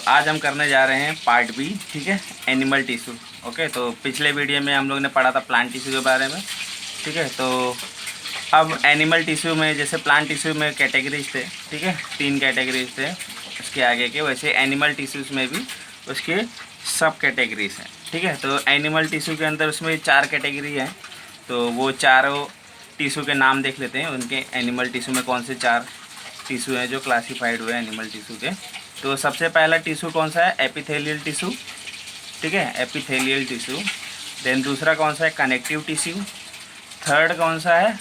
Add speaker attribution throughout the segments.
Speaker 1: आज हम करने जा रहे हैं पार्ट बी, ठीक है, एनिमल टिश्यू। ओके, तो पिछले वीडियो में हम लोग ने पढ़ा था प्लांट टिश्यू के बारे में, ठीक है। तो अब एनिमल टिश्यू में जैसे प्लांट टिश्यू में कैटेगरीज थे, ठीक है, 3 कैटेगरीज थे उसके आगे के, वैसे एनिमल टिश्यूज़ में भी उसके सब कैटेगरीज हैं, ठीक है। तो एनिमल टिश्यू के अंदर उसमें 4 कैटेगरी हैं, तो वो चारों टिश्यू के नाम देख लेते हैं। उनके एनिमल टिश्यू में कौन से 4 टिश्यू हैं जो क्लासीफाइड हुए एनिमल टिश्यू के। तो सबसे पहला टिश्यू कौन सा है? एपिथेलियल टिश्यू, ठीक है, एपिथेलियल टिश्यू। देन दूसरा कौन सा है? Connective tissue. थर्ड कौन सा है?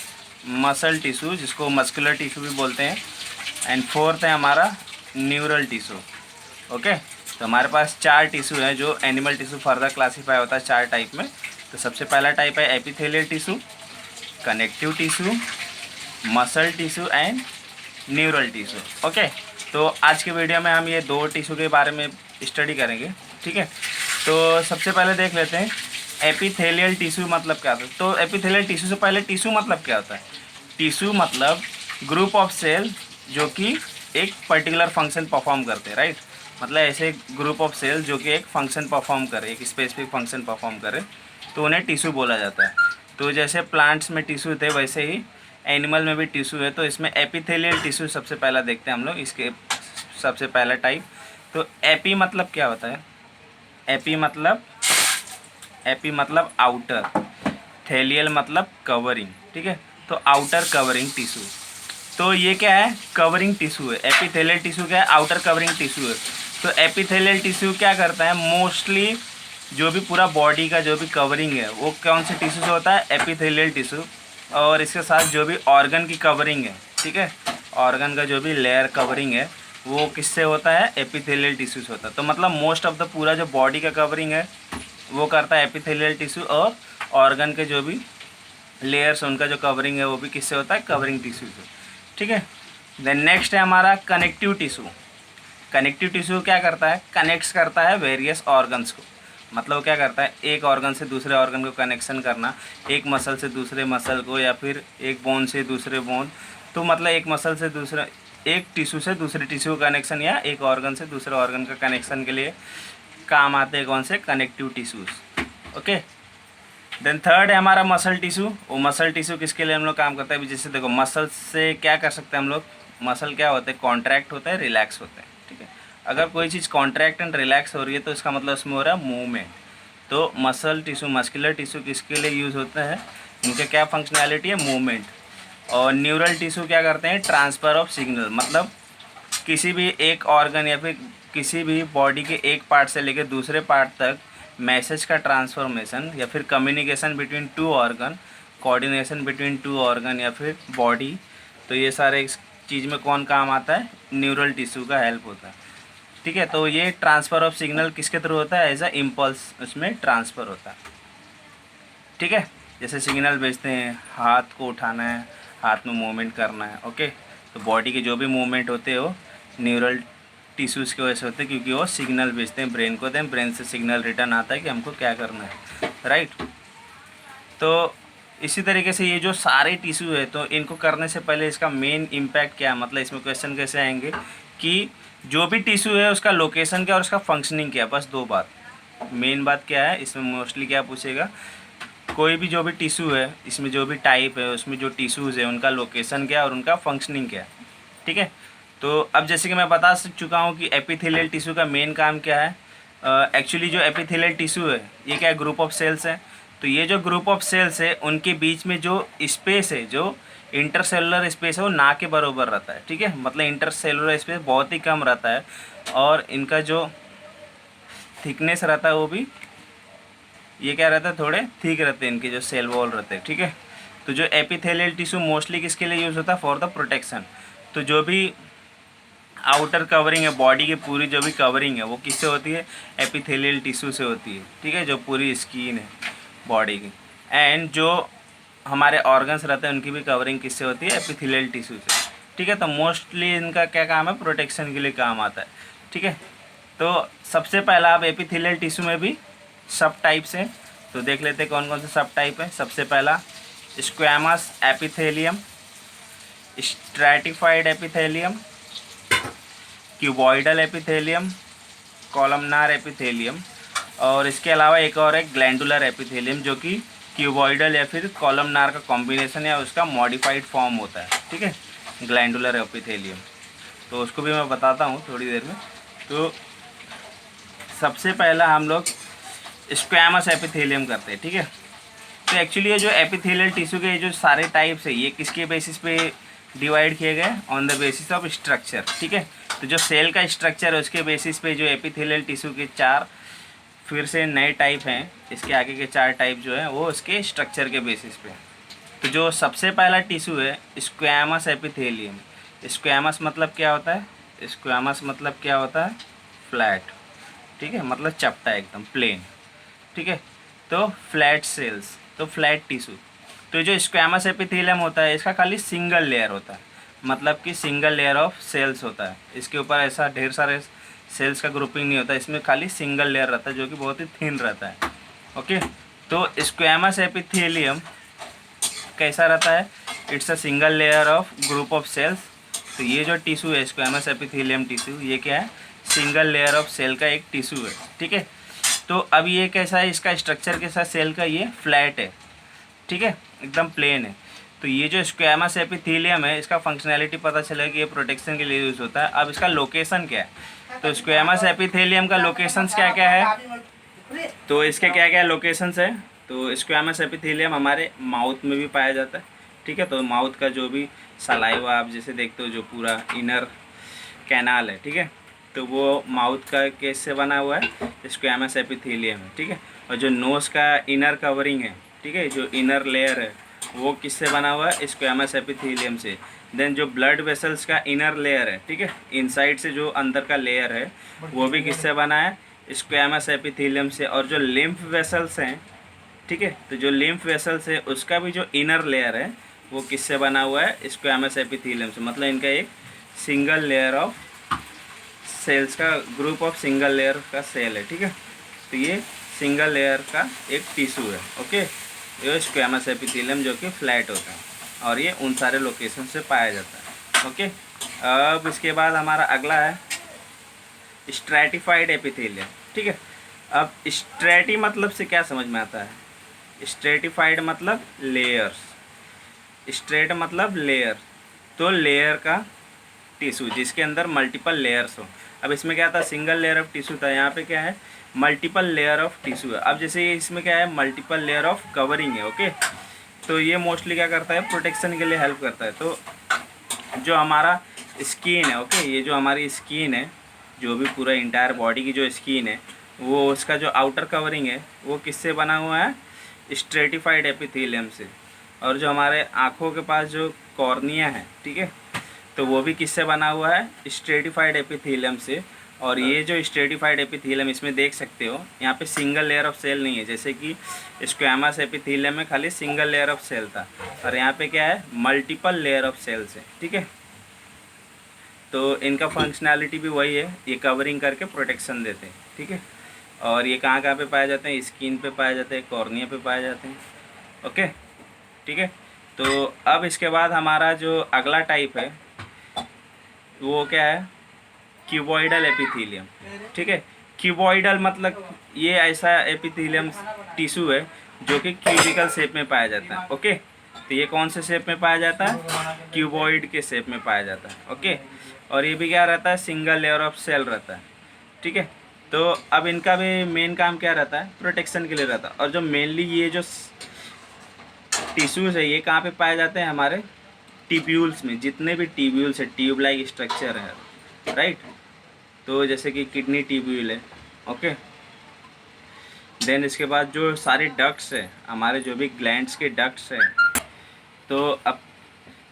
Speaker 1: मसल टिश्यू, जिसको मस्कुलर टिश्यू भी बोलते हैं। एंड फोर्थ है हमारा न्यूरल टिश्यू। ओके, तो हमारे पास 4 टिश्यू हैं जो एनिमल टिश्यू फर्दर क्लासीफाई होता है 4 टाइप में। तो सबसे पहला टाइप है epithelial tissue, connective tissue, muscle tissue and neural tissue. Okay, तो आज के वीडियो में हम ये 2 टिश्यू के बारे में स्टडी करेंगे, ठीक है। तो सबसे पहले देख लेते हैं एपिथेलियल टिश्यू मतलब क्या होता है। तो एपिथेलियल टिश्यू से पहले टिश्यू मतलब क्या होता है? टिश्यू मतलब ग्रुप ऑफ सेल जो कि एक पर्टिकुलर फंक्शन परफॉर्म करते हैं, राइट। मतलब ऐसे ग्रुप ऑफ सेल जो कि एक फंक्शन परफॉर्म करे, एक स्पेसिफिक फंक्शन परफॉर्म करे, तो उन्हें टिश्यू बोला जाता है। तो जैसे प्लांट्स में टिश्यू थे वैसे ही एनिमल में भी टिश्यू है। तो इसमें एपिथेलियल टिश्यू सबसे पहला देखते हैं हम लोग, इसके सबसे पहला टाइप। तो एपी मतलब क्या होता है? एपी मतलब आउटर, थेलियल मतलब कवरिंग, ठीक है। तो आउटर कवरिंग टिश्यू, तो ये क्या है? कवरिंग टिश्यू है। एपिथेलियल टिश्यू क्या है? आउटर कवरिंग टिश्यू है। तो एपिथेलियल टिश्यू क्या करता है? मोस्टली जो भी पूरा बॉडी का जो भी कवरिंग है वो कौन से टिश्यू से होता है? Epithelial tissue. और इसके साथ जो भी ऑर्गन की कवरिंग है, ठीक है, ऑर्गन का जो भी लेयर कवरिंग है वो किससे होता है? एपिथेलियल टिश्यू से होता है। तो मतलब मोस्ट ऑफ द पूरा जो बॉडी का कवरिंग है वो करता है एपिथेलियल टिश्यू, और ऑर्गन के जो भी लेयर्स उनका जो कवरिंग है वो भी किससे होता है? कवरिंग टिश्यू से, ठीक है। देन नेक्स्ट है हमारा कनेक्टिव टिश्यू। कनेक्टिव टिश्यू क्या करता है? कनेक्ट्स करता है वेरियस ऑर्गन्स को। मतलब वो क्या करता है? एक ऑर्गन से दूसरे ऑर्गन को कनेक्शन करना, एक मसल से दूसरे मसल को, या फिर एक बोन से दूसरे बोन। तो मतलब एक मसल से दूसरा, एक टिश्यू से दूसरे टिश्यू का कनेक्शन, या एक ऑर्गन से दूसरे ऑर्गन का कनेक्शन के लिए काम आते हैं कौन से? Connective tissues. Okay, then third है हमारा मसल टिश्यू। वो मसल टिश्यू किसके लिए हम लोग काम करते हैं? जैसे देखो, मसल से क्या कर सकते हैं हम लोग? मसल क्या होते हैं? कॉन्ट्रैक्ट होते हैं, रिलैक्स होते हैं, ठीक है। अगर कोई चीज़ कॉन्ट्रैक्ट एंड रिलैक्स हो रही है तो इसका मतलब उसमें हो रहा है मूवमेंट। तो मसल टिश्यू, मस्कुलर टिश्यू किसके लिए यूज़ होता है? इनका क्या फंक्शनैलिटी है? मूवमेंट। और न्यूरल टिश्यू क्या करते हैं? Transfer of signal. मतलब किसी भी एक ऑर्गन या फिर किसी भी बॉडी के एक पार्ट से लेकर दूसरे पार्ट तक मैसेज का ट्रांसफॉर्मेशन, या फिर communication between 2 organ, coordination between 2 organ या फिर बॉडी। तो ये सारे इस चीज़ में कौन काम आता है? न्यूरल टिश्यू का हेल्प होता है, ठीक है। तो ये ट्रांसफ़र ऑफ सिग्नल किसके थ्रू होता है? एज अ इम्पल्स उसमें ट्रांसफ़र होता है, ठीक है। जैसे सिग्नल भेजते हैं, हाथ को उठाना है, हाथ में मूवमेंट करना है, ओके। तो बॉडी के जो भी मूवमेंट होते हैं वो न्यूरल टिश्यूज़ की वजह से होते हैं, क्योंकि वो सिग्नल भेजते हैं ब्रेन को, देन ब्रेन से सिग्नल रिटर्न आता है कि हमको क्या करना है, राइट। तो इसी तरीके से ये जो सारे टिश्यू है, तो इनको करने से पहले इसका मेन इम्पैक्ट क्या है? मतलब इसमें क्वेश्चन कैसे आएंगे कि जो भी टिश्यू है उसका लोकेशन क्या और उसका फंक्शनिंग क्या है। बस 2 बात, मेन बात क्या है इसमें मोस्टली क्या पूछेगा? कोई भी जो भी टिश्यू है, इसमें जो भी टाइप है, उसमें जो टिश्यूज़ है उनका लोकेशन क्या है और उनका फंक्शनिंग क्या है, ठीक है। तो अब जैसे कि मैं बता चुका हूँ कि एपिथेलियल टिश्यू का मेन काम क्या है। एक्चुअली जो एपिथेलियल टिश्यू है ये क्या है? ग्रुप ऑफ सेल्स है। तो ये जो ग्रुप ऑफ सेल्स है उनके बीच में जो स्पेस है, जो इंटरसेलुलर स्पेस है, वो ना के बराबर रहता है, ठीक है। मतलब इंटरसेलुलर स्पेस बहुत ही कम रहता है, और इनका जो थिकनेस रहता है वो भी ये क्या रहता है? थोड़े थिक रहते हैं इनके जो सेल वॉल रहते हैं, ठीक है। तो जो एपिथेलियल टिश्यू मोस्टली किसके लिए यूज़ होता है? For the protection. तो जो भी आउटर कवरिंग है, बॉडी की पूरी जो भी कवरिंग है वो किससे होती है? एपिथेलियल टिश्यू से होती है, ठीक है, जो पूरी स्किन है बॉडी की। एंड जो हमारे ऑर्गन्स रहते हैं उनकी भी कवरिंग किससे होती है? एपिथेलियल टिश्यू से, ठीक है। तो मोस्टली इनका क्या काम है? प्रोटेक्शन के लिए काम आता है, ठीक है। तो सबसे पहला अब एपिथेलियल टिश्यू में भी सब टाइप्स हैं, तो देख लेते हैं कौन कौन से सब टाइप है। सबसे पहला squamous epithelium, stratified epithelium, cuboidal epithelium, columnar epithelium, और इसके अलावा एक और है ग्लैंडुलर एपिथेलियम, जो कि क्यूबॉइडल या फिर कॉलमनार का कॉम्बिनेशन या उसका मॉडिफाइड फॉर्म होता है, ठीक है, ग्लैंडुलर एपिथेलियम। तो उसको भी मैं बताता हूँ थोड़ी देर में। तो सबसे पहला हम लोग स्क्वैमस एपिथेलियम करते हैं, ठीक है। तो एक्चुअली ये जो एपिथेलियल टिश्यू के जो सारे टाइप्स है, ये किसके बेसिस पे डिवाइड किए गए? On the basis of structure, ठीक है। तो जो सेल का स्ट्रक्चर है उसके बेसिस पे जो एपिथेलियल टिश्यू के 4 फिर से नए टाइप हैं, इसके आगे के 4 टाइप जो है वो उसके स्ट्रक्चर के बेसिस पे। तो जो सबसे पहला टिश्यू है स्क्वैमस एपिथेलियम। स्क्वैमस मतलब क्या होता है? स्क्वैमस मतलब क्या होता है? फ्लैट, ठीक है, मतलब चपटा एकदम प्लेन, ठीक है। तो फ्लैट सेल्स, तो फ्लैट टिश्यू। तो जो स्क्वैमस एपिथेलियम होता है इसका खाली सिंगल लेयर होता है, मतलब कि सिंगल लेयर ऑफ सेल्स होता है। इसके ऊपर ऐसा ढेर सारे सेल्स का ग्रुपिंग नहीं होता, इसमें खाली सिंगल लेयर रहता है जो कि बहुत ही थिन रहता है। ओके, तो स्क्वैमस एपिथेलियम कैसा रहता है? It's a single layer of group of cells. तो ये जो टिश्यू है स्क्वैमस एपिथेलियम टिश्यू, ये क्या है? सिंगल लेयर ऑफ सेल का एक टिश्यू है, ठीक है। तो अब ये कैसा है? इसका स्ट्रक्चर के साथ सेल का ये फ्लैट है, ठीक है, एकदम प्लेन है। तो ये जो स्क्वैमस एपिथेलियम है इसका फंक्शनैलिटी पता चला कि ये प्रोटेक्शन के लिए यूज़ होता है। अब इसका लोकेशन क्या है? तो स्क्वैमस एपिथेलियम का लोकेशंस क्या क्या है? तो इसके क्या क्या लोकेशंस है? तो स्क्वैमस एपिथेलियम हमारे माउथ में भी पाया जाता है, ठीक है। तो माउथ का जो भी सलाइवा आप जैसे देखते हो, जो पूरा इनर कैनाल है, ठीक है, तो वो माउथ का केस से बना हुआ है, स्क्वैमस एपिथेलियम है, ठीक है। और जो नोज़ का इनर कवरिंग है, ठीक है, जो इनर लेयर है वो किससे बना हुआ है? स्क्वैमस एपिथेलियम से। देन जो ब्लड वेसल्स का इनर लेयर है, ठीक है, इनसाइड से जो अंदर का लेयर है वो भी किससे बना है? स्क्वैमस एपिथेलियम से। और जो लिम्फ वेसल्स हैं, ठीक है, तो जो लिम्फ वेसल्स है उसका भी जो इनर लेयर है वो किससे बना हुआ है? स्क्वैमस एपिथेलियम से। मतलब इनका एक सिंगल लेयर ऑफ सेल्स का ग्रुप ऑफ सिंगल लेयर का सेल है, ठीक है। तो ये सिंगल लेयर का एक टिश्यू है, ओके। ये स्क्वैमस एपिथेलियम जो कि फ्लैट होता है और ये उन सारे लोकेशन से पाया जाता है, ओके। अब इसके बाद हमारा अगला है स्ट्रैटिफाइड एपिथेलियम, ठीक है। अब स्ट्रैटी मतलब से क्या समझ में आता है? स्ट्रैटिफाइड मतलब लेयर्स, स्ट्रेट मतलब लेयर, तो लेयर का टिश्यू जिसके अंदर मल्टीपल लेयर्स हो। अब इसमें क्या था? सिंगल लेयर ऑफ टिश्यू था, यहाँ पे क्या है? मल्टीपल लेयर ऑफ टिश्यू है। अब जैसे इसमें क्या है? मल्टीपल लेयर ऑफ कवरिंग है, ओके। तो ये मोस्टली क्या करता है? प्रोटेक्शन के लिए हेल्प करता है। तो जो हमारा स्किन है, ओके, ये जो हमारी स्किन है, जो भी पूरा इंटायर बॉडी की जो स्किन है, वो उसका जो आउटर कवरिंग है वो किससे बना हुआ है? स्ट्रेटिफाइड एपिथेलियम से। और जो हमारे आँखों के पास जो कॉर्निया है, ठीक है, तो वो भी किससे बना हुआ है? स्ट्रेटिफाइड एपिथेलियम से। और ये जो स्ट्रेटिफाइड एपिथेलियम, इसमें देख सकते हो यहाँ पे सिंगल लेयर ऑफ सेल नहीं है, जैसे कि स्क्वैमस एपिथेलियम में खाली सिंगल लेयर ऑफ सेल था, और यहाँ पे क्या है? मल्टीपल लेयर ऑफ सेल्स है, ठीक है। तो इनका फंक्शनैलिटी भी वही है, ये कवरिंग करके प्रोटेक्शन देते हैं, ठीक है। और ये कहाँ कहाँ पे पाए जाते हैं? स्किन पे पाए जाते हैं, कॉर्निया पे पाए जाते हैं, ओके, ठीक है। तो अब इसके बाद हमारा जो अगला टाइप है वो क्या है? क्यूबॉइडल एपिथेलियम, ठीक है। क्यूबॉइडल मतलब ये ऐसा एपिथेलियम टिश्यू है जो कि क्यूबिकल शेप में पाया जाता है, ओके। तो ये कौन से शेप में पाया जाता है? क्यूबॉइड के शेप में पाया जाता है, ओके। और ये भी क्या रहता है? सिंगल लेयर ऑफ सेल रहता है, ठीक है। तो अब इनका भी मेन काम क्या रहता है? प्रोटेक्शन के लिए रहता है। और जो मेनली ये जो टिश्यूज़ है ये कहाँ पे पाए जाते हैं? हमारे टिब्यूल्स में। जितने भी टिब्यूल्स है, ट्यूब लाइक स्ट्रक्चर है, राइट। तो जैसे कि किडनी टिब्यूल है, ओके। देन इसके बाद जो सारे डक्ट्स है हमारे, जो भी ग्लैंड्स के डक्ट्स हैं, तो अब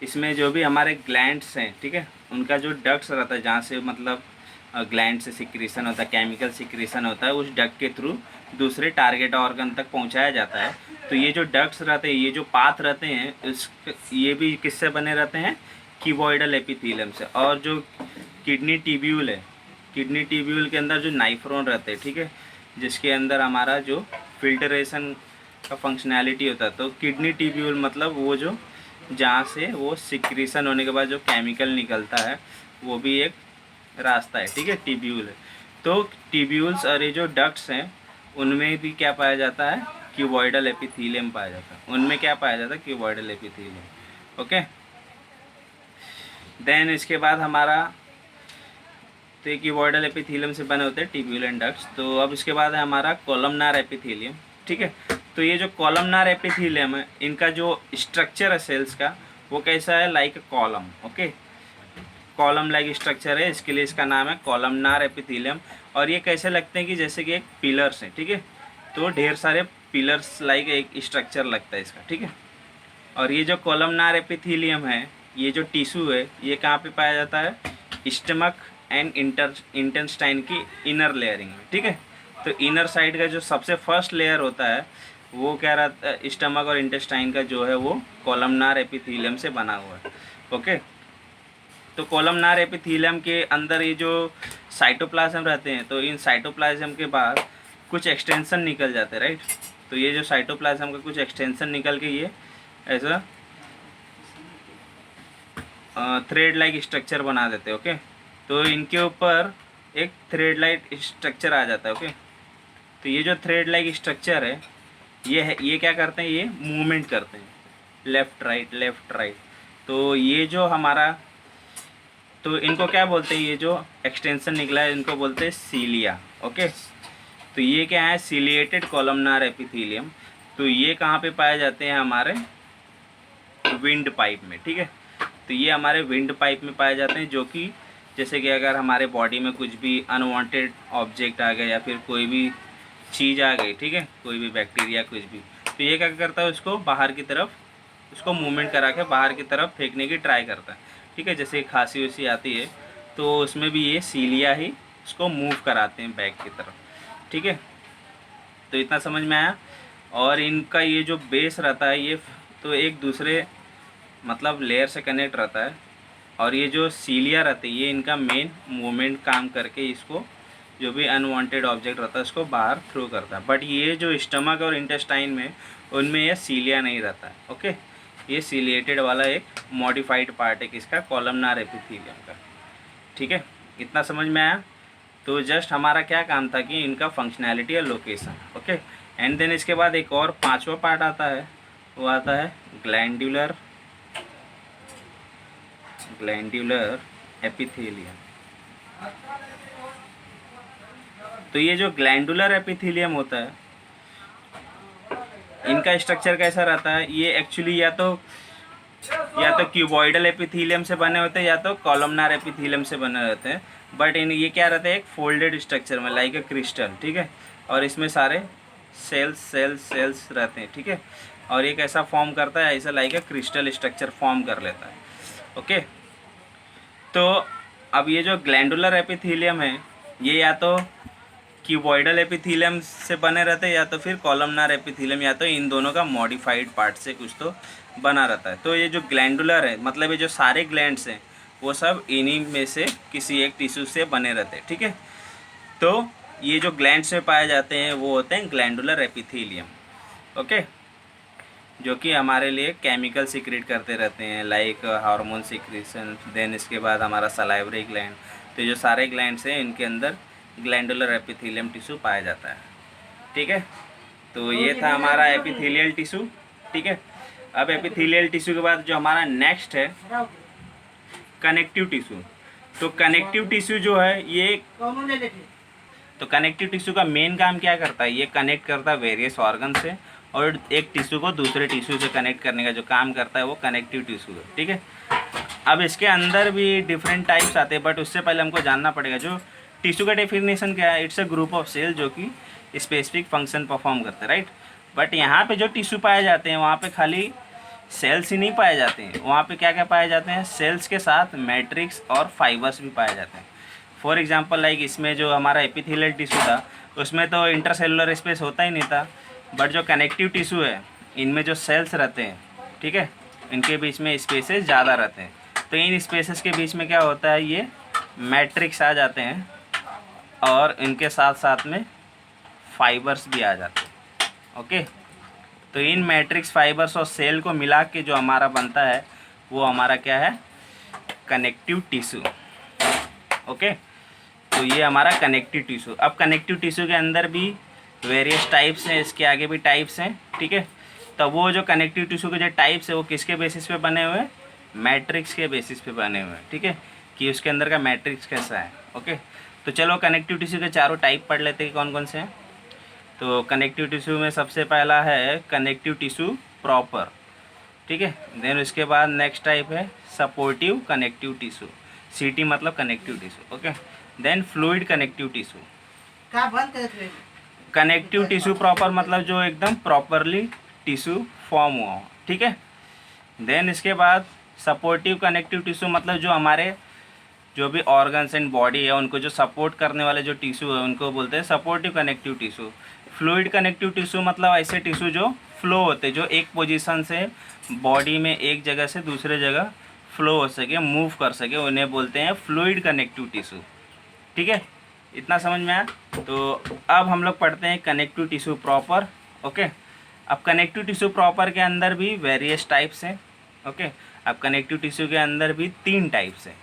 Speaker 1: इसमें जो भी हमारे ग्लैंड्स हैं, ठीक है, उनका जो डक्ट्स रहता है जहाँ से मतलब ग्लैंड से सिक्रीशन होता है, केमिकल सिक्रीशन होता है, उस डक्ट के थ्रू दूसरे टारगेट ऑर्गन तक पहुँचाया जाता है। तो ये जो डक्ट्स रहते हैं, ये जो पाथ रहते हैं, ये भी किससे बने रहते हैं? क्यूबॉइडल एपिथेलियम से। और जो किडनी टिब्यूल है, किडनी टिब्यूल के अंदर जो नाइफ्रॉन रहते हैं, ठीक है, जिसके अंदर हमारा जो फिल्टरेशन का फंक्शनैलिटी होता है। तो किडनी टिब्यूल मतलब वो जो जहाँ से वो सिक्रीशन होने के बाद जो केमिकल निकलता है वो भी एक रास्ता है, ठीक है, टिब्यूल है। तो ट्यूब्यूल्स और ये जो डक्ट्स हैं उनमें भी क्या पाया जाता है, क्यूबॉइडल एपिथेलियम पाया जाता है। उनमें क्या पाया जाता है, क्यूबॉइडल एपिथेलियम। ओके, देन इसके बाद हमारा तो ये क्यूबॉइडल एपिथेलियम से बने होते हैं ट्यूब्यूल एंड डक्ट्स। तो अब इसके बाद है हमारा कॉलमनार एपिथेलियम। ठीक है, तो ये जो कॉलमनार एपिथेलियम है इनका जो स्ट्रक्चर है सेल्स का वो कैसा है, like column. Okay, column like structure है, इसके लिए इसका नाम है कॉलमनार एपिथेलियम। और ये कैसे लगते हैं कि जैसे कि एक पिलर्स हैं। ठीक है, तो ढेर सारे पिलर्स लाइक एक स्ट्रक्चर लगता है इसका। ठीक है, और ये जो कॉलमनार एपिथेलियम है, ये जो टिश्यू है, ये कहाँ पे पाया जाता है, स्टमक एंड इंटेस्टाइन की इनर लेयरिंग में। ठीक है, तो इनर साइड का जो सबसे फर्स्ट लेयर होता है वो क्या रहता है, स्टमक और इंटेस्टाइन का जो है वो कॉलमनार एपिथेलियम से बना हुआ है। ओके, तो कॉलमनार एपिथेलियम के अंदर ये जो साइटोप्लाज्म रहते हैं, तो इन साइटोप्लाज्म के बाद कुछ एक्सटेंशन निकल जाते हैं, राइट। तो ये जो साइटोप्लाज्म का कुछ एक्सटेंशन निकल के ये ऐसा थ्रेड लाइक स्ट्रक्चर बना देते हैं। ओके, तो इनके ऊपर एक थ्रेड लाइक स्ट्रक्चर आ जाता है। ओके, तो ये जो थ्रेड लाइक स्ट्रक्चर है ये क्या करते हैं, ये मूवमेंट करते हैं लेफ़्ट राइट लेफ़्ट राइट। तो ये जो हमारा, तो इनको क्या बोलते हैं, ये जो एक्सटेंशन निकला है इनको बोलते हैं सीलिया। ओके, तो ये क्या है, सीलिएटेड कॉलमनार एपिथेलियम। तो ये कहाँ पे पाए जाते हैं, हमारे विंड पाइप में। ठीक है, तो ये हमारे विंड पाइप में पाए जाते हैं, जो कि जैसे कि अगर हमारे बॉडी में कुछ भी अनवांटेड ऑब्जेक्ट आ गया या फिर कोई भी चीज़ आ गई, ठीक है, कोई भी बैक्टीरिया कुछ भी, तो ये क्या करता है, उसको बाहर की तरफ, उसको मूवमेंट करा के बाहर की तरफ फेंकने की ट्राई करता है। ठीक है, जैसे खांसी उसी आती है तो उसमें भी ये सीलिया ही उसको मूव कराते हैं बैक की तरफ। ठीक है, तो इतना समझ में आया। और इनका ये जो बेस रहता है ये तो एक दूसरे मतलब लेयर से कनेक्ट रहता है, और ये जो सीलिया रहते हैं ये इनका मेन मूवमेंट काम करके इसको जो भी अनवांटेड ऑब्जेक्ट रहता है उसको बाहर थ्रो करता है। बट ये जो स्टमक और इंटेस्टाइन में उनमें ये सीलिया नहीं रहता है। ओके, ये सीलिएटेड वाला एक मॉडिफाइड पार्ट है किसका, कॉलमनार एपिथेलियम का। ठीक है, इतना समझ में आया। तो जस्ट हमारा क्या काम था कि इनका फंक्शनैलिटी और लोकेशन। ओके, एंड देन इसके बाद एक और पांचवा पार्ट आता है, वो आता है ग्लैंडुलर एपिथेलियम। तो ये जो ग्लैंडुलर एपिथेलियम होता है इनका स्ट्रक्चर कैसा रहता है, ये एक्चुअली या तो क्यूबॉइडल एपिथेलियम से बने होते हैं या तो कॉलमनार एपिथेलियम से बने रहते हैं। बट इन ये क्या रहता है, एक फोल्डेड स्ट्रक्चर में लाइक ए क्रिस्टल। ठीक है, और इसमें सारे सेल्स रहते हैं। ठीक है, और ये कैसा फॉर्म करता है, ऐसा like a crystal structure form कर लेता है। ओके, तो अब ये जो ग्लैंडुलर एपिथेलियम है ये या तो क्यूबॉइडल एपिथेलियम से बने रहते हैं या तो फिर कॉलमनार एपिथेलियम, या तो इन दोनों का मॉडिफाइड पार्ट से कुछ तो बना रहता है। तो ये जो ग्लैंडुलर है मतलब ये जो सारे ग्लैंड्स हैं वो सब इन्हीं में से किसी एक टिश्यू से बने रहते हैं। ठीक है, तो ये जो ग्लैंड्स में पाए जाते हैं वो होते हैं ग्लैंडुलर एपिथेलियम। ओके, जो कि हमारे लिए केमिकल सीक्रेट करते रहते हैं लाइक हार्मोन सीक्रेशन। देन इसके बाद हमारा सलाइवरी ग्लैंड। तो जो सारे ग्लैंड्स हैं इनके अंदर ग्लैंडुलर एपिथेलियम टिश्यू पाया जाता है। ठीक है, तो ये था हमारा एपिथेलियल टिश्यू। ठीक है, अब एपिथेलियल टिश्यू के बाद जो हमारा नेक्स्ट है कनेक्टिव टिश्यू। तो कनेक्टिव टिश्यू जो है ये, तो कनेक्टिव टिश्यू का मेन काम क्या करता है, ये कनेक्ट करता है वेरियस ऑर्गन से, और एक टिश्यू को दूसरे टिश्यू से कनेक्ट करने का जो काम करता है वो कनेक्टिव टिश्यू है। ठीक है, अब इसके अंदर भी डिफरेंट टाइप्स आते हैं, बट उससे पहले हमको जानना पड़ेगा जो टिश्यू का डेफिनेशन क्या है। It's a group of cell जो कि स्पेसिफिक फंक्शन परफॉर्म करते हैं, राइट। बट यहाँ पे जो टिश्यू पाए जाते हैं वहाँ पे खाली सेल्स ही नहीं पाए जाते हैं, वहाँ पे क्या क्या पाए जाते हैं, सेल्स के साथ मैट्रिक्स और फाइबर्स भी पाए जाते हैं। फॉर एग्जांपल लाइक इसमें जो हमारा एपिथेलियल टिश्यू था उसमें तो इंटरसेलुलर स्पेस होता ही नहीं था, बट जो कनेक्टिव टिश्यू है इनमें जो सेल्स रहते हैं, ठीक है, इनके बीच में स्पेसेस ज़्यादा रहते हैं। तो इन स्पेसेस के बीच में क्या होता है, ये मैट्रिक्स आ जाते हैं और इनके साथ साथ में फाइबर्स भी आ जाते हैं। ओके, तो इन मैट्रिक्स, फाइबर्स और सेल को मिला के जो हमारा बनता है वो हमारा क्या है, कनेक्टिव टिश्यू। ओके, तो ये हमारा कनेक्टिव टिश्यू। अब कनेक्टिव टिश्यू के अंदर भी वेरियस टाइप्स हैं, इसके आगे भी टाइप्स हैं, ठीक है। तो वो जो कनेक्टिव टिश्यू के जो टाइप्स है वो किसके बेसिस पे बने हुए हैं, मैट्रिक्स के बेसिस पे बने हुए हैं, ठीक है, कि उसके अंदर का मैट्रिक्स कैसा है। ओके, तो चलो कनेक्टिव टिश्यू के चारों टाइप पढ़ लेते हैं कौन कौन से हैं। तो कनेक्टिव टिश्यू में सबसे पहला है कनेक्टिव टिश्यू प्रॉपर, ठीक है। देन उसके बाद नेक्स्ट टाइप है सपोर्टिव कनेक्टिव टिश्यू, सीटी मतलब connective tissue, okay. Then fluid connective tissue. Connective tissue proper मतलब जो एकदम प्रॉपरली टिश्यू फॉर्म हुआ हो, ठीक है। देन इसके बाद सपोर्टिव कनेक्टिव टिश्यू मतलब जो हमारे जो भी ऑर्गन्स एंड बॉडी है उनको जो सपोर्ट करने वाले जो टिश्यू है उनको बोलते हैं supportive connective tissue. Fluid connective tissue मतलब ऐसे टिश्यू जो फ्लो होते हैं, जो एक पोजीशन से बॉडी में एक जगह से दूसरे जगह फ्लो हो सके, मूव कर सके, उन्हें बोलते हैं फ्लूइड कनेक्टिव टिश्यू, ठीक है। इतना समझ में आया। तो अब हम लोग पढ़ते हैं कनेक्टिव टिश्यू प्रॉपर, ओके। अब कनेक्टिव टिश्यू प्रॉपर के अंदर भी वेरियस टाइप्स हैं, ओके। अब कनेक्टिव टिश्यू के अंदर भी 3 टाइप्स हैं,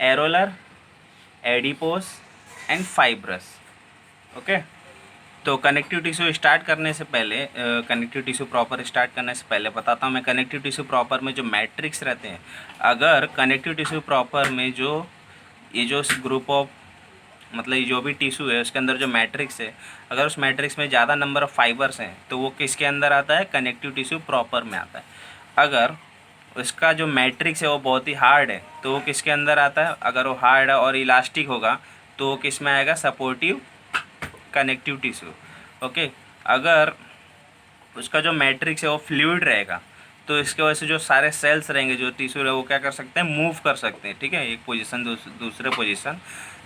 Speaker 1: areolar, adipose and fibrous, okay. तो कनेक्टिव टिश्यू स्टार्ट करने से पहले कनेक्टिव टिश्यू प्रॉपर स्टार्ट करने से पहले बताता हूँ मैं कनेक्टिव टिश्यू प्रॉपर में जो मैट्रिक्स रहते हैं, अगर कनेक्टिव टिश्यू प्रॉपर में जो ये जो ग्रुप ऑफ मतलब ये जो भी टिश्यू है उसके अंदर जो मैट्रिक्स है, अगर उस मैट्रिक्स में ज़्यादा नंबर ऑफ़ फाइबर्स हैं तो वो किसके अंदर आता है, कनेक्टिव टिश्यू प्रॉपर में आता है। अगर उसका जो मैट्रिक्स है वो बहुत ही हार्ड है तो वो किसके अंदर आता है, अगर वो हार्ड है और इलास्टिक होगा तो वो किस में आएगा, सपोर्टिव कनेक्टिव टिश्यू, ओके। अगर उसका जो मैट्रिक्स है वो फ्लूइड रहेगा तो इसके वजह से जो सारे सेल्स रहेंगे जो टिश्यू है वो क्या कर सकते हैं, मूव कर सकते हैं, ठीक है, एक पोजीशन दूसरे पोजीशन,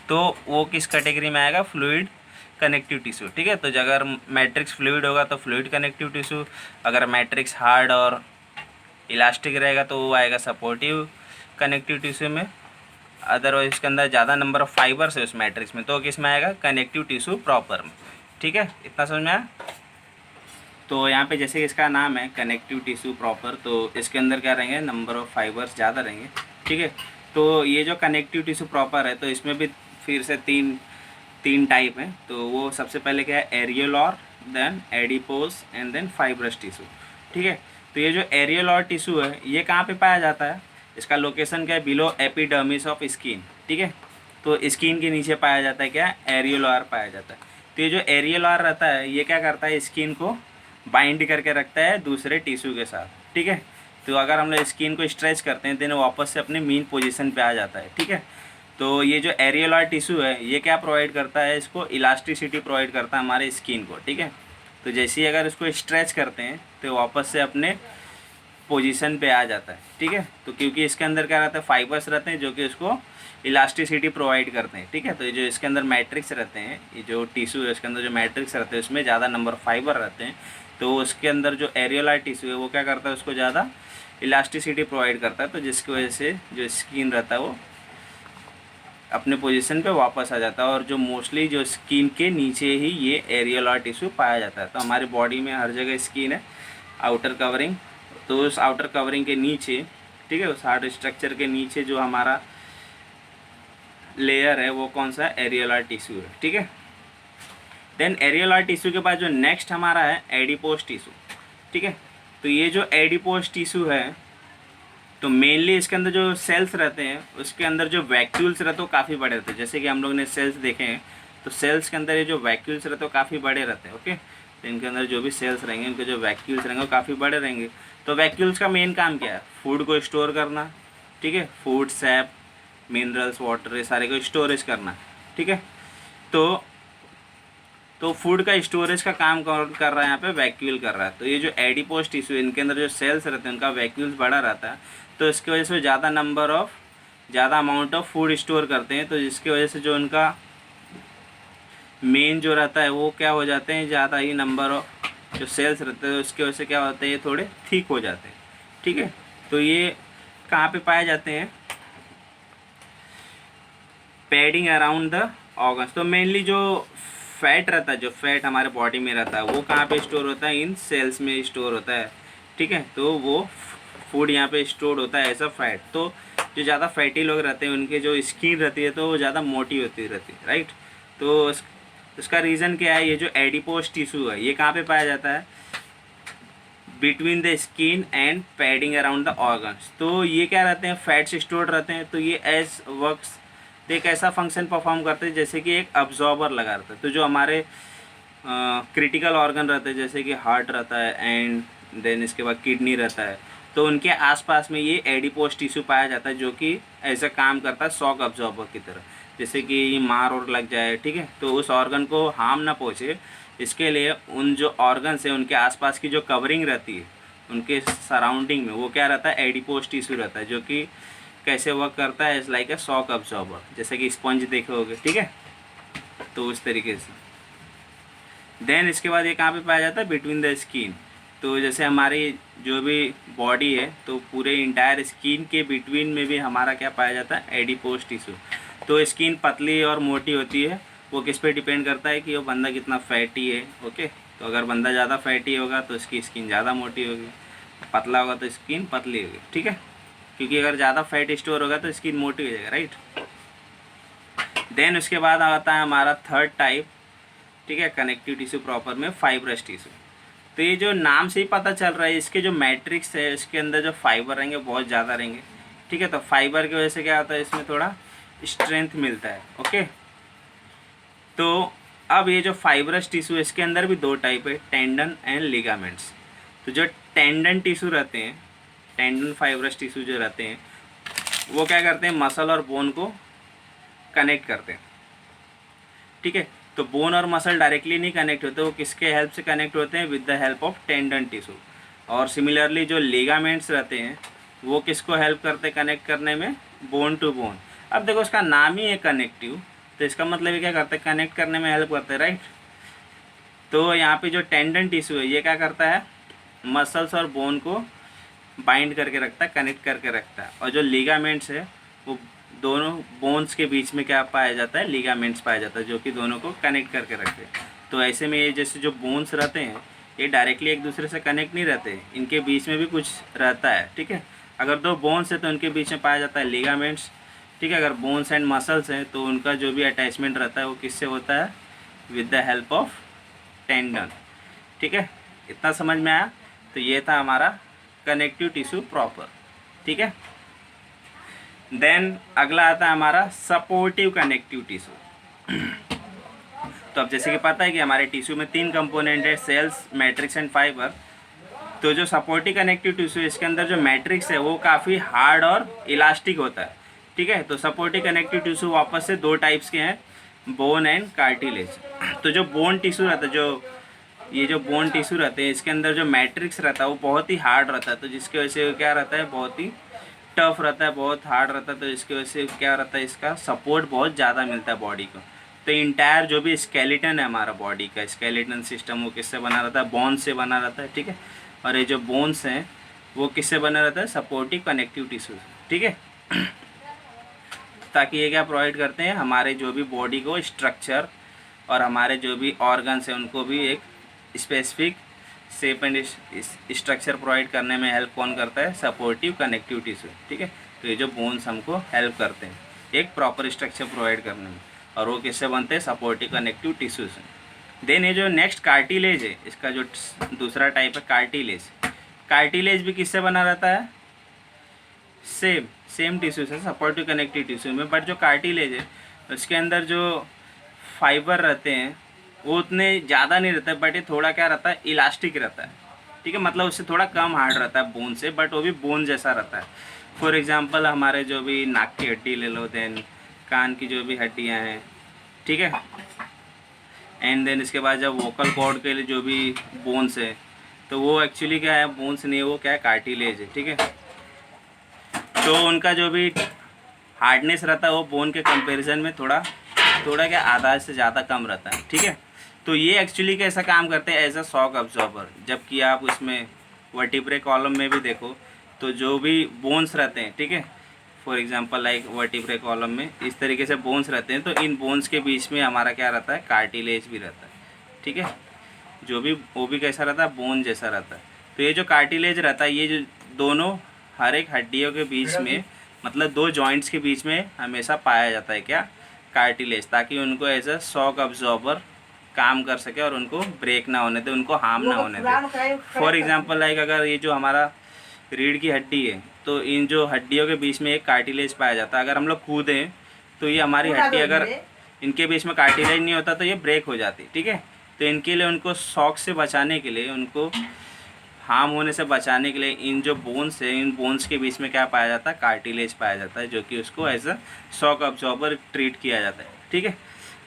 Speaker 1: तो वो किस कैटेगरी में आएगा, फ्लूइड कनेक्टिव टिश्यू, ठीक है। तो अगर मैट्रिक्स फ्लूइड होगा तो फ्लूइड कनेक्टिव टिश्यू, अगर मैट्रिक्स हार्ड और इलास्टिक रहेगा तो वो आएगा सपोर्टिव कनेक्टिव टिश्यू में। अदरवाइज इसके अंदर ज़्यादा नंबर ऑफ फाइबर्स है उस मैट्रिक्स में तो किस में आएगा, कनेक्टिव टिश्यू प्रॉपर में, ठीक है। इतना समझ में आया। तो यहाँ पे जैसे इसका नाम है कनेक्टिव टिश्यू प्रॉपर, तो इसके अंदर क्या रहेंगे, नंबर ऑफ़ फाइबर्स ज़्यादा रहेंगे, ठीक है। तो ये जो कनेक्टिव टिश्यू प्रॉपर है तो इसमें भी फिर से तीन टाइप हैं। तो वो सबसे पहले क्या है, areolar, then adipose and then fibrous tissue, ठीक है। तो ये जो एरियोलर टिश्यू है ये कहाँ पे पाया जाता है, इसका लोकेशन क्या है, बिलो एपिडर्मिस ऑफ स्किन, ठीक है। तो स्किन के नीचे पाया जाता है क्या, एरियोलर पाया जाता है। तो ये जो एरियोलर रहता है ये क्या करता है, स्किन को बाइंड करके रखता है दूसरे टिश्यू के साथ, ठीक है। तो अगर हम लोग स्किन को स्ट्रेच करते हैं तो वापस से अपने मेन पोजीशन पे आ जाता है, ठीक है। तो ये जो एरियोलर टिश्यू है ये क्या प्रोवाइड करता है, इसको इलास्टिसिटी प्रोवाइड करता है हमारे स्किन को, ठीक है। तो जैसे ही अगर इसको स्ट्रेच करते हैं तो वापस से अपने पोजीशन पे आ जाता है, ठीक है। तो क्योंकि इसके अंदर क्या रहता है, फाइबर्स रहते हैं जो कि उसको इलास्टिसिटी प्रोवाइड करते हैं, ठीक है। तो ये जो इसके अंदर मैट्रिक्स रहते हैं, ये जो टिश्यू है इसके अंदर जो मैट्रिक्स रहते हैं उसमें ज़्यादा नंबर ऑफ फाइबर रहते हैं, तो उसके अंदर जो एरियोलर टिश्यू है वो क्या करता है, उसको ज़्यादा इलास्टिसिटी प्रोवाइड करता है, तो जिसकी वजह से जो स्किन रहता है वो अपने पोजीशन पे वापस आ जाता है। और जो मोस्टली जो स्किन के नीचे ही ये एरियोलर टिश्यू पाया जाता है। तो हमारी बॉडी में हर जगह स्किन है, आउटर कवरिंग, तो उस आउटर कवरिंग के नीचे, ठीक है, उस हार्ड स्ट्रक्चर के नीचे जो हमारा लेयर है वो कौन सा, एरियोलर टिश्यू है, ठीक है। देन एरियोलर टिश्यू के बाद जो नेक्स्ट हमारा है एडिपोस टिश्यू, ठीक है। तो ये जो एडिपोस टिश्यू है तो मेनली इसके अंदर जो सेल्स रहते हैं उसके अंदर जो वैक्यूल्स रहते हैं वो काफ़ी बड़े रहते हैं। जैसे कि हम लोग ने सेल्स देखे हैं तो सेल्स के अंदर ये जो वैक्यूल्स रहते हैं वो काफ़ी बड़े रहते हैं, ओके। तो इनके अंदर जो भी सेल्स रहेंगे उनके जो वैक्यूल्स रहेंगे वो काफ़ी बड़े रहेंगे। तो वैक्यूल्स का मेन काम क्या है, फूड को स्टोर करना, ठीक है, फूड, सैप, मिनरल्स, वाटर, ये सारे को स्टोरेज करना, ठीक है। तो फूड का स्टोरेज का काम कौन कर रहा है, यहाँ पे वैक्यूल कर रहा है। तो ये जो एडिपोस टिश्यू इनके अंदर जो सेल्स रहते हैं उनका वैक्यूल्स बड़ा रहता है, तो इसकी वजह से ज़्यादा अमाउंट ऑफ फूड स्टोर करते हैं, तो जिसकी वजह से जो उनका मेन जो रहता है वो क्या हो जाते हैं, ज़्यादा ही नंबर ऑफ जो सेल्स रहते हैं उसकी वजह से क्या होते हैं, ये थोड़े थिक हो जाते हैं, ठीक है। तो ये कहाँ पे पाए जाते हैं, पैडिंग अराउंड द ऑर्गन्स। तो मेनली जो फैट रहता है, जो फैट हमारे बॉडी में रहता है वो कहाँ पे स्टोर होता है, इन सेल्स में स्टोर होता है, ठीक है। तो वो फूड यहाँ पे स्टोर होता है एज अ फैट। तो जो ज़्यादा फैटी लोग रहते हैं उनके जो स्किन रहती है तो वो ज़्यादा मोटी होती रहती है, राइट। तो उसका रीज़न क्या है, ये जो एडिपोज टिश्यू है ये कहाँ पे पाया जाता है, between the skin and padding around the organs. तो ये क्या रहते हैं, फैट्स स्टोर्ड रहते हैं। तो ये एज वर्क्स, तो एक ऐसा फंक्शन परफॉर्म करते हैं जैसे कि एक अब्जॉर्बर लगा रहता है। तो जो हमारे क्रिटिकल ऑर्गन रहते हैं जैसे कि हार्ट रहता है एंड देन इसके बाद किडनी रहता है, तो उनके आसपास में ये एडिपोज टिश्यू पाया जाता है जो कि ऐसा काम करता है शॉक अब्जॉर्बर की तरह। जैसे कि ये मार और लग जाए, ठीक है, तो उस ऑर्गन को हार्म ना पहुँचे, इसके लिए उन जो ऑर्गन्स हैं उनके आसपास की जो कवरिंग रहती है उनके सराउंडिंग में वो क्या रहता है, एडिपोज टिश्यू रहता है, जो कि कैसे वर्क करता है, is like a shock absorber, जैसे कि स्पंज देखे होगे, ठीक है। तो उस तरीके से देन इसके बाद ये कहाँ पे पाया जाता है, बिटवीन द स्किन। तो जैसे हमारी जो भी बॉडी है तो पूरे इंटायर स्किन के बिटवीन में भी हमारा क्या पाया जाता है, एडिपोज टिश्यू। तो स्किन पतली और मोटी होती है, वो किस पे डिपेंड करता है कि वो बंदा कितना फैटी है, ओके। तो अगर बंदा ज़्यादा फैटी होगा तो उसकी स्किन ज़्यादा मोटी होगी, पतला होगा तो स्किन पतली होगी, ठीक है, क्योंकि अगर ज़्यादा फैट स्टोर होगा तो स्किन मोटी हो जाएगा, राइट। देन उसके बाद आता है हमारा थर्ड टाइप, ठीक है, कनेक्टिव टिश्यू प्रॉपर में फाइब्रस टिश्यू। तो ये जो नाम से ही पता चल रहा है, इसके जो मैट्रिक्स है इसके अंदर जो फाइबर रहेंगे बहुत ज़्यादा रहेंगे, ठीक है। तो फाइबर की वजह से क्या होता है, इसमें थोड़ा स्ट्रेंथ मिलता है, ओके। तो अब ये जो फाइब्रस टिश्यू है इसके अंदर भी दो टाइप है, टेंडन एंड लिगामेंट्स। तो जो टेंडन टिश्यू रहते हैं, टेंडन फाइब्रस टिश्यू जो रहते हैं वो क्या करते हैं, मसल और बोन को कनेक्ट करते हैं, ठीक है। तो बोन और मसल डायरेक्टली नहीं कनेक्ट होते, वो किसके हेल्प से कनेक्ट होते हैं, with the help of tendon tissue. और सिमिलरली जो लिगामेंट्स रहते हैं वो किसको हेल्प करते हैं कनेक्ट करने में, बोन टू बोन। अब देखो उसका नाम ही है कनेक्टिव, तो इसका मतलब ये क्या करते हैं, कनेक्ट करने में हेल्प करते हैं, राइट। तो यहाँ पे जो टेंडन टिश्यू है ये क्या करता है, मसल्स और बोन को बाइंड करके रखता है, कनेक्ट करके रखता है। और जो लिगामेंट्स है वो दोनों बोन्स के बीच में क्या पाया जाता है, लिगामेंट्स पाया जाता है, जो कि दोनों को कनेक्ट करके रखते हैं। तो ऐसे में ये जैसे जो बोन्स रहते हैं ये डायरेक्टली एक दूसरे से कनेक्ट नहीं रहते, इनके बीच में भी कुछ रहता है, ठीक है। अगर दो बोन्स है तो उनके बीच में पाया जाता है लिगामेंट्स, ठीक है। अगर बोन्स एंड मसल्स हैं तो उनका जो भी अटैचमेंट रहता है वो किससे होता है, with the help of tendon, ठीक है। इतना समझ में आया। तो ये था हमारा कनेक्टिव टिश्यू प्रॉपर, ठीक है। देन अगला आता है हमारा सपोर्टिव कनेक्टिव टिश्यू। तो अब जैसे कि पता है कि हमारे टिश्यू में 3 कंपोनेंट है, सेल्स, मैट्रिक्स एंड फाइबर। तो जो सपोर्टिव कनेक्टिव टिश्यू है इसके अंदर जो मैट्रिक्स है वो काफ़ी हार्ड और इलास्टिक होता है, ठीक है। तो सपोर्टिव कनेक्टिव टिश्यू वापस से 2 टाइप्स के हैं, बोन एंड कार्टिलेज। तो जो बोन टिश्यू रहता है, जो ये जो बोन टिश्यू रहते हैं इसके अंदर जो मैट्रिक्स रहता है वो बहुत ही हार्ड रहता है, तो जिसकी वजह से क्या रहता है, बहुत ही टफ रहता है, बहुत हार्ड रहता है। तो इसकी वजह से क्या रहता है, इसका सपोर्ट बहुत ज़्यादा मिलता है बॉडी को। तो इंटायर जो भी स्केलेटन है हमारा बॉडी का, स्केलेटन सिस्टम वो किससे बना रहता है, बोन से बना रहता है, ठीक है। और ये जो बोन्स हैं वो किससे बना रहता है, सपोर्टिव कनेक्टिव टिश्यू, ठीक है। ताकि ये क्या प्रोवाइड करते हैं, हमारे जो भी बॉडी को स्ट्रक्चर और हमारे जो भी ऑर्गन्स हैं उनको भी एक specific shape and structure provide करने में हेल्प कौन करता है, सपोर्टिव कनेक्टिव टिश्यू, ठीक है। तो ये जो बोन्स हमको हेल्प करते हैं एक प्रॉपर स्ट्रक्चर प्रोवाइड करने में, और वो किससे बनते हैं, सपोर्टिव कनेक्टिव टिश्यू से। देन ये जो नेक्स्ट कार्टिलेज है, इसका जो दूसरा टाइप है कार्टिलेज। कार्टिलेज भी किससे बना रहता है, सेम टिश्यू से, सपोर्टिव कनेक्टिव टिश्यू में। बट जो कार्टिलेज है उसके अंदर जो फाइबर रहते हैं वो उतने ज़्यादा नहीं रहता है, बट ये थोड़ा क्या रहता है, इलास्टिक रहता है, ठीक है। मतलब उससे थोड़ा कम हार्ड रहता है बोन से, बट वो भी बोन जैसा रहता है। फॉर एग्जांपल हमारे जो भी नाक की हड्डी ले लो, देन कान की जो भी हड्डियाँ हैं, ठीक है। एंड देन इसके बाद जब वोकल कॉर्ड के लिए जो भी बोन्स है तो वो एक्चुअली क्या है, बोन्स नहीं, वो क्या है, कार्टिलेज है, ठीक है। तो उनका जो भी हार्डनेस रहता है वो बोन के कंपैरिजन में थोड़ा क्या आधा से ज़्यादा कम रहता है, ठीक है। तो ये एक्चुअली कैसा काम करते हैं, एज अ शॉक अब्जॉर्बर। जबकि आप उसमें वर्टिब्रे कॉलम में भी देखो तो जो भी बोन्स रहते हैं, ठीक है, for example like vertebrae column में इस तरीके से बोन्स रहते हैं, तो इन बोन्स के बीच में हमारा क्या रहता है, कार्टिलेज भी रहता है, ठीक है। जो भी वो भी कैसा रहता है, बोन जैसा रहता है। तो ये जो कार्टिलेज रहता है ये जो दोनों हर एक हड्डियों के बीच में मतलब दो जॉइंट्स के बीच में हमेशा पाया जाता है क्या, कार्टिलेज, ताकि उनको एज अ शॉक अब्जॉर्बर काम कर सके और उनको ब्रेक ना होने दे, उनको हार्म ना होने दे। फॉर एग्जांपल लाइक अगर ये जो हमारा रीढ़ की हड्डी है तो इन जो हड्डियों के बीच में एक कार्टिलेज पाया जाता है, अगर हम लोग कूदें तो ये हमारी हड्डी अगर इनके बीच में कार्टिलेज नहीं होता तो ये ब्रेक हो जाती, ठीक है। तो इनके लिए उनको शॉक से बचाने के लिए, उनको हार्म होने से बचाने के लिए इन जो बोन्स है, इन बोन्स के बीच में क्या पाया जाता है, कार्टिलेज पाया जाता है, जो कि उसको as a shock absorber treat किया जाता है, ठीक है।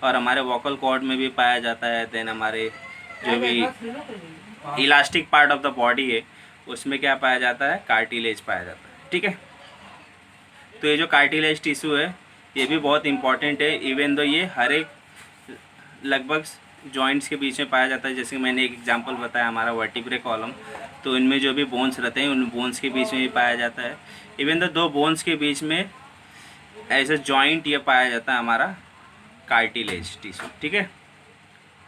Speaker 1: और हमारे वोकल कॉर्ड में भी पाया जाता है। देन हमारे जो भी elastic part of the body है उसमें क्या पाया जाता है, कार्टिलेज पाया जाता है, ठीक है। तो ये जो कार्टिलेज टिश्यू है ये भी बहुत इंपॉर्टेंट है, इवन दो ये हर एक लगभग जॉइंट्स के बीच में पाया जाता है। जैसे कि मैंने एक एग्जांपल बताया हमारा वर्टिब्रे कॉलम, तो इनमें जो भी बोन्स रहते हैं उन बोन्स के बीच में भी पाया जाता है। इवन दो बोन्स के बीच में एज ए जॉइंट ये पाया जाता है हमारा कार्टिलेज टिश्यू, ठीक है।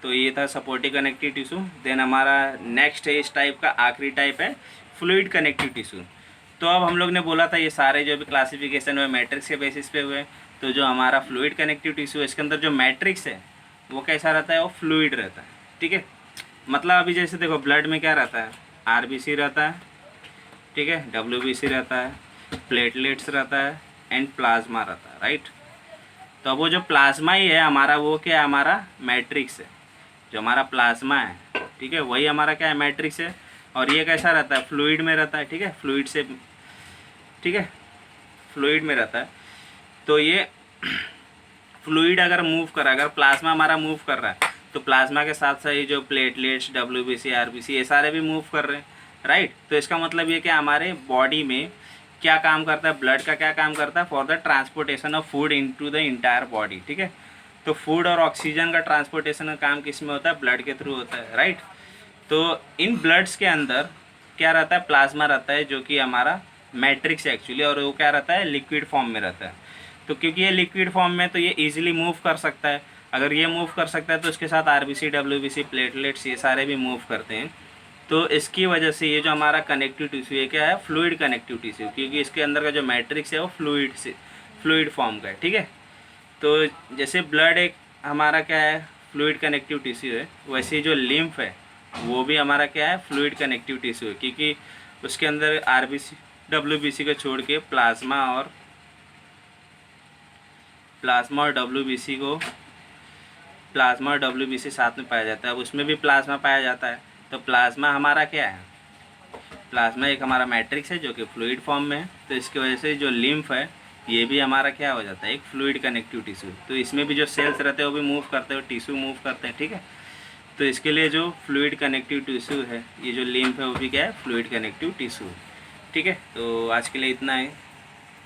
Speaker 1: तो ये था सपोर्टिव कनेक्टिव टिश्यू। देन हमारा नेक्स्ट है इस टाइप का आखिरी टाइप है फ्लूइड कनेक्टिव टिश्यू। तो अब हम लोग ने बोला था ये सारे जो भी क्लासिफिकेशन हुए मैट्रिक्स के बेसिस पे हुए, तो जो हमारा फ्लूइड कनेक्टिव टिश्यू है इसके अंदर जो मैट्रिक्स है वो कैसा रहता है, वो फ्लूइड रहता है, ठीक है। मतलब अभी जैसे देखो ब्लड में क्या रहता है, आरबीसी रहता है, ठीक है, डब्ल्यूबीसी रहता है, प्लेटलेट्स रहता है एंड प्लाज्मा रहता है, राइट। तो अब वो जो प्लाज्मा ही है हमारा, वो क्या है, हमारा मैट्रिक्स है। जो हमारा प्लाज्मा है, ठीक है, वही हमारा क्या है, मैट्रिक्स है। और ये कैसा रहता है, फ्लूइड में रहता है, ठीक है, फ्लूइड से, ठीक है, फ्लूइड में रहता है। तो ये फ्लूइड अगर मूव कर रहा है, अगर प्लाज्मा हमारा मूव कर रहा है तो प्लाज्मा के साथ साथ ये जो प्लेटलेट्स, डब्ल्यूबीसी, आरबीसी, ये सारे भी मूव कर रहे हैं, राइट। तो इसका मतलब ये कि हमारे बॉडी में क्या काम करता है, ब्लड का क्या काम करता है, for the transportation of food into the entire body, ठीक है। तो फूड और ऑक्सीजन का ट्रांसपोर्टेशन का काम किस में होता है, ब्लड के थ्रू होता है, राइट। तो इन ब्लड्स के अंदर क्या रहता है, प्लाज्मा रहता है, जो कि हमारा मैट्रिक्स है एक्चुअली, और वो क्या रहता है, लिक्विड फॉर्म में रहता है। तो क्योंकि ये लिक्विड फॉर्म में तो ये इजीली मूव कर सकता है। अगर ये मूव कर सकता है तो उसके साथ आरबीसी, डब्ल्यूबीसी, प्लेटलेट्स ये सारे भी मूव करते हैं। तो इसकी वजह से ये जो हमारा कनेक्टिव टिश्यू है क्या है, फ्लूइड कनेक्टिव टिश्यू, क्योंकि इसके अंदर का जो मैट्रिक्स है वो फ्लूइड फॉर्म का है, ठीक है। तो जैसे ब्लड एक हमारा क्या है, फ्लूइड कनेक्टिव टिश्यू है, वैसे ही जो लिम्फ है वो भी हमारा क्या है, फ्लूइड कनेक्टिव टिश्यू है, क्योंकि उसके अंदर आरबीसी, डब्ल्यूबीसी को छोड़ के प्लाज्मा और डब्ल्यूबीसी साथ में पाया जाता है। अब उसमें भी प्लाज्मा पाया जाता है। तो प्लाज्मा हमारा क्या है, प्लाज्मा एक हमारा मैट्रिक्स है जो कि फ्लूइड फॉर्म में है। तो इसकी वजह से जो लिम्फ है ये भी हमारा क्या हो जाता है, एक फ्लूइड कनेक्टिव टिश्यू। तो इसमें भी जो सेल्स रहते हैं वो भी मूव करते हैं, टिश्यू मूव करते हैं, ठीक है। तो इसके लिए जो फ्लूइड कनेक्टिव टिश्यू है, ये जो लिम्फ है वो भी क्या है, फ्लूइड कनेक्टिव टिश्यू, ठीक है। तो आज के लिए इतना है।